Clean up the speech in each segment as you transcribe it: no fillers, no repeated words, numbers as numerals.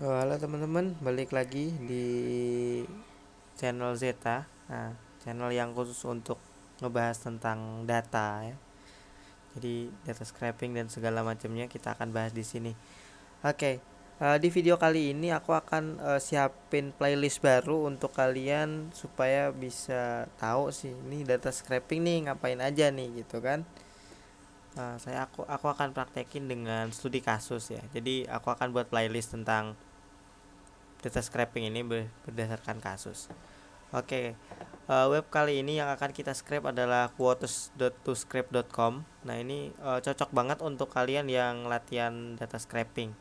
Halo teman-teman, balik lagi di channel Zeta. Nah, channel yang khusus untuk ngebahas tentang data ya. Jadi data scraping dan segala macamnya kita akan bahas di sini. Oke, di video kali ini aku akan siapin playlist baru untuk kalian supaya bisa tahu sih ini data scraping nih ngapain aja nih gitu kan. Aku akan praktekin dengan studi kasus ya. Jadi aku akan buat playlist tentang data scraping ini berdasarkan kasus. Oke, web kali ini yang akan kita scrape adalah quotes.toscrape.com. Nah ini cocok banget untuk kalian yang latihan data scraping.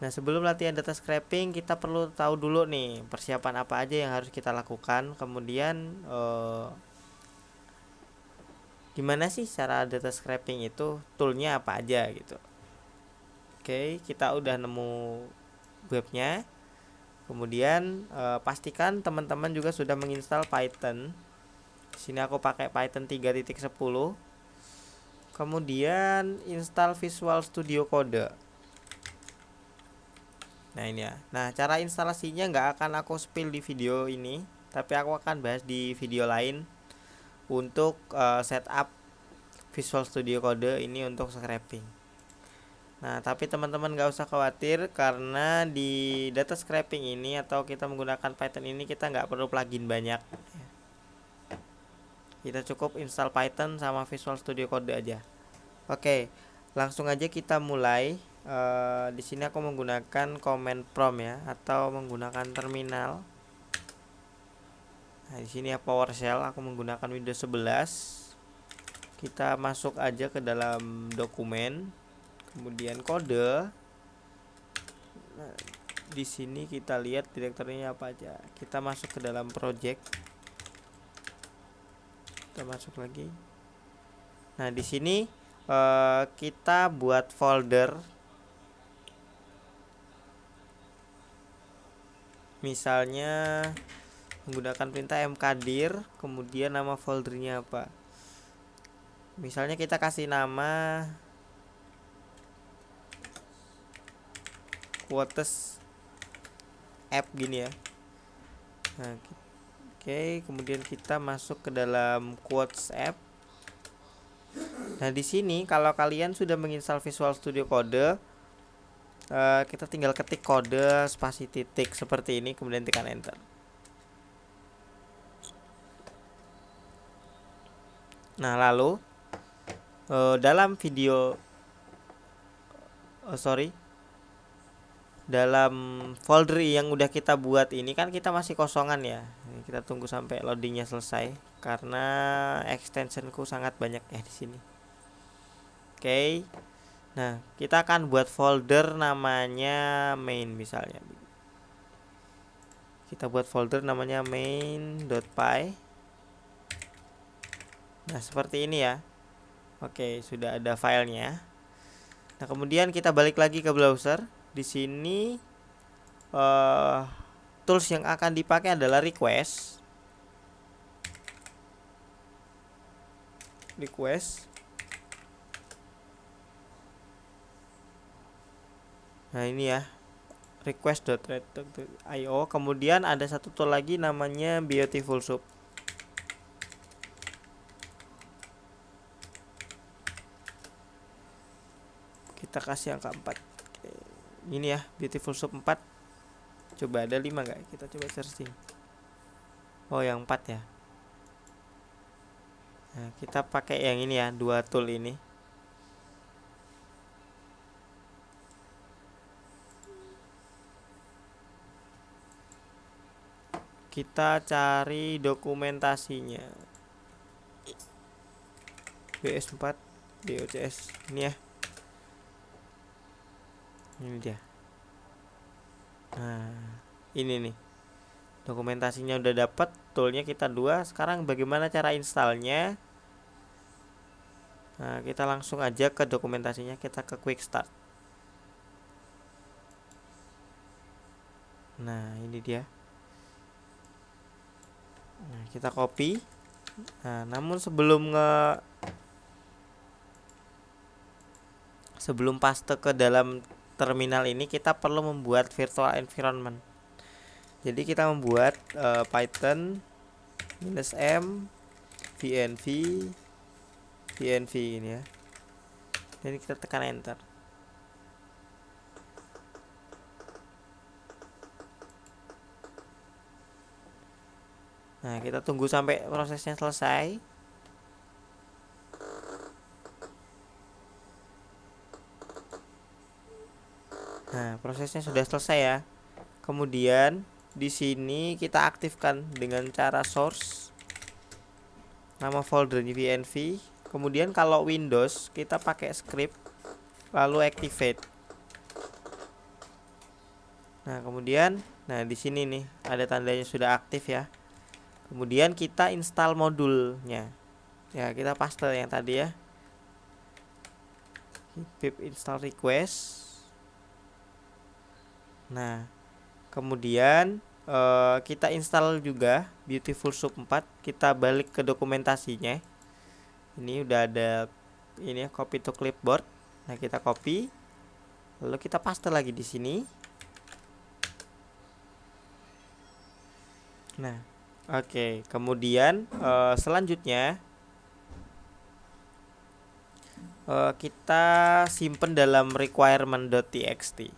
Nah sebelum latihan data scraping kita perlu tahu dulu nih persiapan apa aja yang harus kita lakukan. Kemudian gimana sih cara data scraping itu, toolnya apa aja gitu. Oke, kita udah nemu webnya. Kemudian pastikan teman-teman juga sudah menginstal Python. Di sini aku pakai Python 3.10. Kemudian install Visual Studio Code. Nah ini ya. Nah cara instalasinya nggak akan aku spill di video ini, tapi aku akan bahas di video lain untuk setup Visual Studio Code ini untuk scraping. Nah tapi teman-teman nggak usah khawatir karena di data scraping ini atau kita menggunakan Python ini kita nggak perlu plugin banyak. Kita cukup install Python sama Visual Studio Code aja. Oke, langsung aja kita mulai. Di sini aku menggunakan command prompt ya, atau menggunakan terminal. Nah, di sini ya PowerShell. Aku menggunakan Windows 11. Kita masuk aja ke dalam dokumen, kemudian kode. Nah, di sini kita lihat direktorinya apa aja. Kita masuk ke dalam project. Kita masuk lagi. Nah, di sini kita buat folder. Misalnya menggunakan perintah mkdir, kemudian nama foldernya apa. Misalnya kita kasih nama quotes app gini ya. Nah, oke, kemudian kita masuk ke dalam quotes app. Nah, di sini kalau kalian sudah menginstal Visual Studio Code, kita tinggal ketik kode spasi titik seperti ini, kemudian tekan enter. Nah, lalu dalam video dalam folder yang udah kita buat ini kan kita masih kosongan ya. Ini kita tunggu sampai loadingnya selesai karena extensionku sangat banyak ya di sini. Oke. Nah, kita akan buat folder namanya main misalnya. Kita buat folder namanya main.py. Nah, seperti ini ya. Oke, sudah ada filenya. Nah, kemudian kita balik lagi ke browser. Di sini tools yang akan dipakai adalah request. Nah, ini ya. request.red.io. Kemudian ada satu tool lagi namanya Beautiful Soup. Kita kasih angka 4. Oke. Ini ya, Beautiful Soup 4. Coba ada 5 enggak? Kita coba searching. Oh, yang 4 ya. Nah, kita pakai yang ini ya, dua tool ini. Kita cari dokumentasinya. BS4 DOCS ini ya. Ini dia. Nah, ini nih. Dokumentasinya udah dapat, toolnya kita dua. Sekarang bagaimana cara installnya? Nah, kita langsung aja ke dokumentasinya, kita ke quick start. Nah, ini dia. Nah, kita copy. Nah, namun sebelum paste ke dalam terminal ini kita perlu membuat virtual environment. Jadi kita membuat Python -m -v ini ya. Jadi kita tekan enter. Nah, kita tunggu sampai prosesnya selesai. Nah, prosesnya sudah selesai ya. Kemudian di sini kita aktifkan dengan cara source, nama foldernya vnv. Kemudian kalau Windows kita pakai script lalu activate. Nah, kemudian di sini nih ada tandanya sudah aktif ya. Kemudian kita install modulnya. Ya, kita paste yang tadi ya. Pip install request. Nah, kemudian kita install juga Beautiful Soup 4. Kita balik ke dokumentasinya. Ini udah ada ini ya, copy to clipboard. Nah, kita copy. Lalu kita paste lagi di sini. Nah, oke. Kemudian selanjutnya kita simpen dalam requirement.txt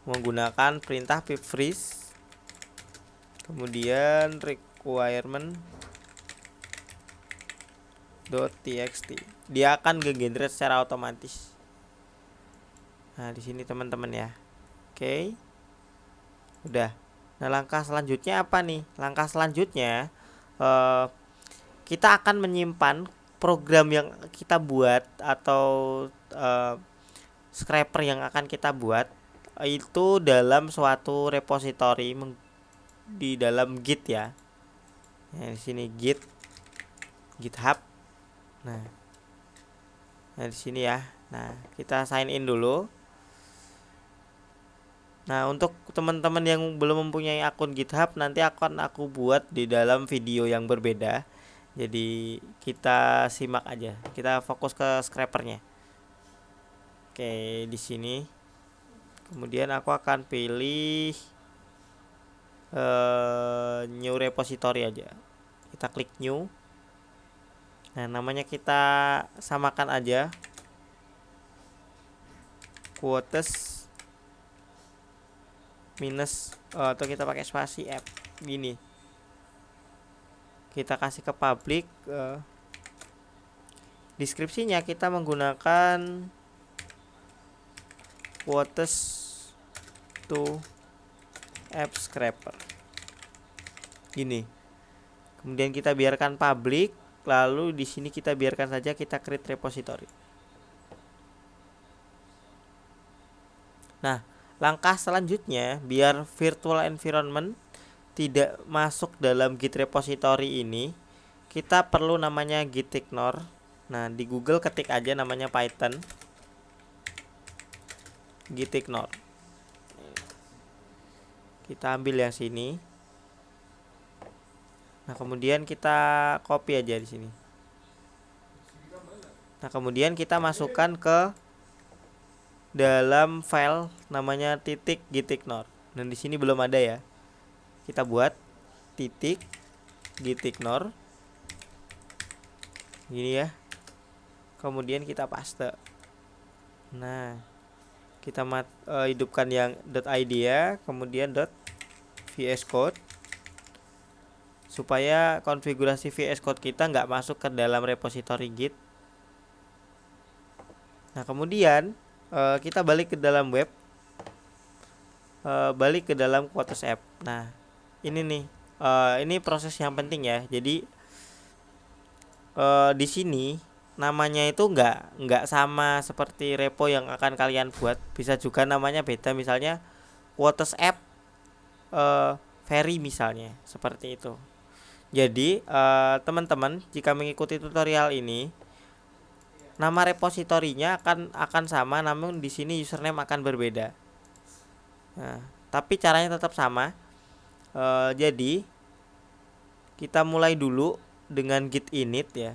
menggunakan perintah pip freeze. Kemudian requirement.txt dia akan nge-generate secara otomatis. Nah, di sini teman-teman ya. Oke. Udah. Nah, langkah selanjutnya apa nih? Langkah selanjutnya kita akan menyimpan program yang kita buat atau scraper yang akan kita buat itu dalam suatu repository di dalam Git ya. Nah, di sini Git, GitHub. Nah, di sini ya. Nah, kita sign in dulu. Nah, untuk teman-teman yang belum mempunyai akun GitHub, nanti akan aku buat di dalam video yang berbeda. Jadi kita simak aja. Kita fokus ke scrapernya. Oke, di sini. Kemudian aku akan pilih new repository aja. Kita klik new. Nah, namanya kita samakan aja. Quotes minus atau kita pakai spasi app gini. Kita kasih ke public. Deskripsinya kita menggunakan quotes to app scraper gini. Kemudian kita biarkan public, lalu di sini kita biarkan saja kita create repository. Nah, langkah selanjutnya biar virtual environment tidak masuk dalam Git repository ini, kita perlu namanya gitignore. Nah, di Google ketik aja namanya Python gitignore. Kita ambil yang sini. Nah, kemudian kita copy aja di sini. Nah, kemudian kita masukkan ke dalam file namanya .gitignore. Dan di sini belum ada ya. Kita buat .gitignore gini ya. Kemudian kita paste. Nah, kita hidupkan yang .id ya, kemudian .vs code supaya konfigurasi VS Code kita nggak masuk ke dalam repository Git. Nah, kemudian kita balik ke dalam web, balik ke dalam Quotes app. Nah, ini nih, ini proses yang penting ya. Jadi di sini namanya itu nggak sama seperti repo yang akan kalian buat. Bisa juga namanya beda, misalnya Quotes app very misalnya, seperti itu. Jadi teman-teman jika mengikuti tutorial ini, nama repositorinya akan sama, namun di sini username akan berbeda. Nah, tapi caranya tetap sama. Jadi kita mulai dulu dengan git init ya.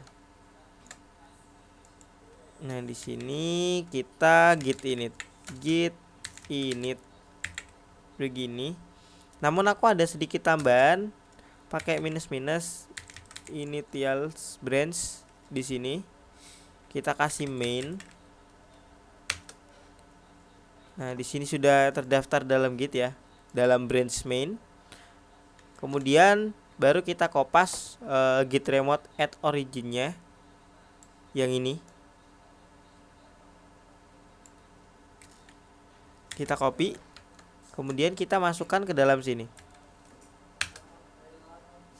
Nah, di sini kita git init. git init begini. Namun aku ada sedikit tambahan pakai minus initials branch di sini. Kita kasih main. Nah, di sini sudah terdaftar dalam git ya, dalam branch main. Kemudian baru kita kopas git remote add originnya yang ini. Kita copy. Kemudian kita masukkan ke dalam sini.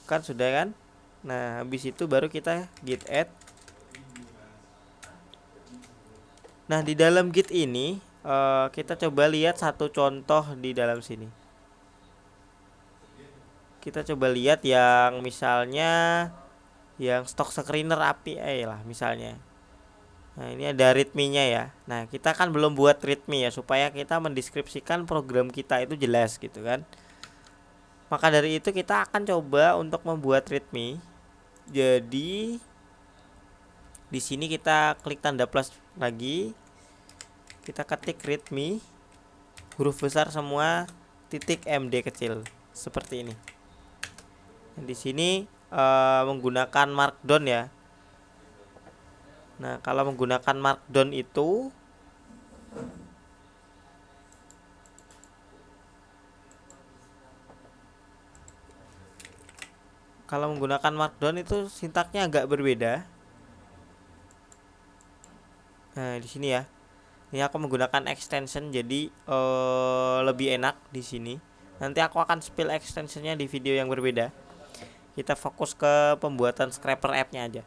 Kan sudah kan? Nah, habis itu baru kita git add. Nah, di dalam git ini kita coba lihat satu contoh di dalam sini. Kita coba lihat yang misalnya yang stock screener API lah misalnya. Nah, ini ada readme-nya ya. Nah, kita kan belum buat readme ya, supaya kita mendeskripsikan program kita itu jelas gitu kan. Maka dari itu kita akan coba untuk membuat readme. Jadi di sini kita klik tanda plus lagi. Kita ketik readme, huruf besar semua, titik MD kecil seperti ini. Di sini menggunakan markdown ya. Nah, kalau menggunakan markdown itu sintaknya agak berbeda. Nah, di sini ya. Ini aku menggunakan extension jadi lebih enak di sini. Nanti aku akan spill extensionnya di video yang berbeda. Kita fokus ke pembuatan scraper app-nya aja.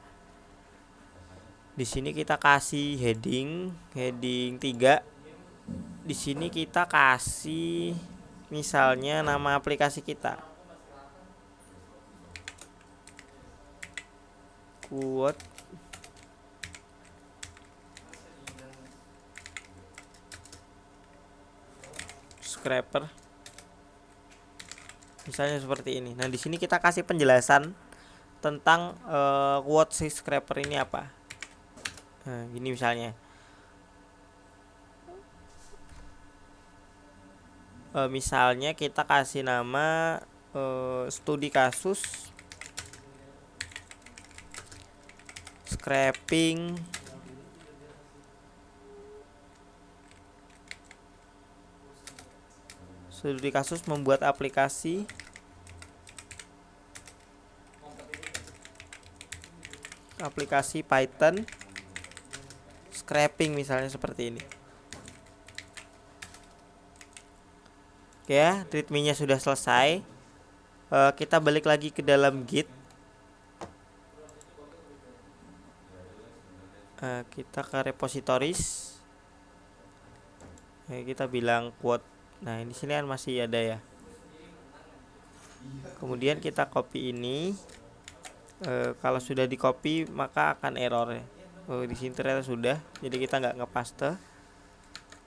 Di sini kita kasih heading 3. Di sini kita kasih misalnya nama aplikasi kita. Quote scraper. Misalnya seperti ini. Nah, di sini kita kasih penjelasan tentang quote si scraper ini apa. Nah, gini misalnya. Misalnya kita kasih nama studi kasus scraping studi kasus membuat aplikasi Python scraping misalnya seperti ini. Oke ya, readme-nya sudah selesai. Kita balik lagi ke dalam git. Kita ke repositories. Kita bilang quote. Nah, di sini kan masih ada ya. Kemudian kita copy ini. Kalau sudah di copy maka akan error ya. Di sini ternyata sudah, jadi kita nggak ngepaste.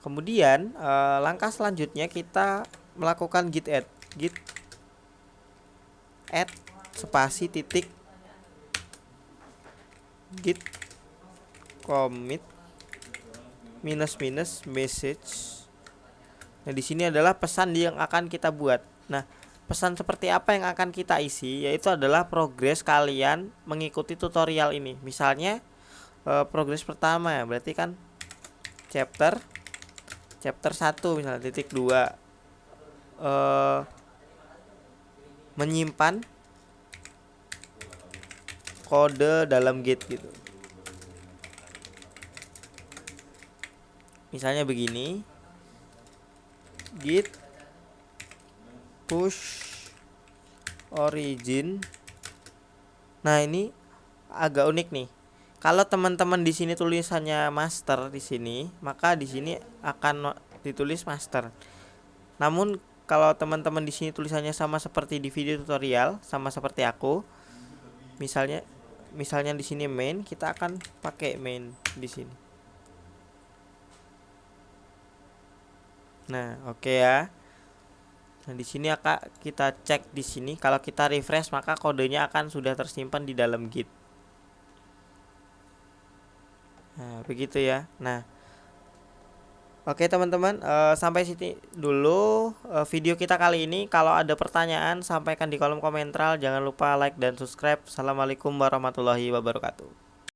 Kemudian langkah selanjutnya kita melakukan git add spasi titik git commit minus message. Nah, di sini adalah pesan yang akan kita buat. Nah, pesan seperti apa yang akan kita isi, yaitu adalah progres kalian mengikuti tutorial ini. Misalnya progres pertama ya, berarti kan chapter 1 misalnya titik 2 menyimpan kode dalam git gitu. Misalnya begini, git push origin. Nah, ini agak unik nih. Kalau teman-teman di sini tulisannya master di sini, maka di sini akan ditulis master. Namun kalau teman-teman di sini tulisannya sama seperti di video tutorial, sama seperti aku, misalnya di sini main, kita akan pakai main di sini. Nah, oke ya. Nah, di sini akan kita cek di sini. Kalau kita refresh maka kodenya akan sudah tersimpan di dalam git. Nah, begitu ya. Nah, Oke teman-teman, sampai sini dulu video kita kali ini. Kalau ada pertanyaan sampaikan di kolom komentar. Jangan lupa like dan subscribe. Assalamualaikum warahmatullahi wabarakatuh.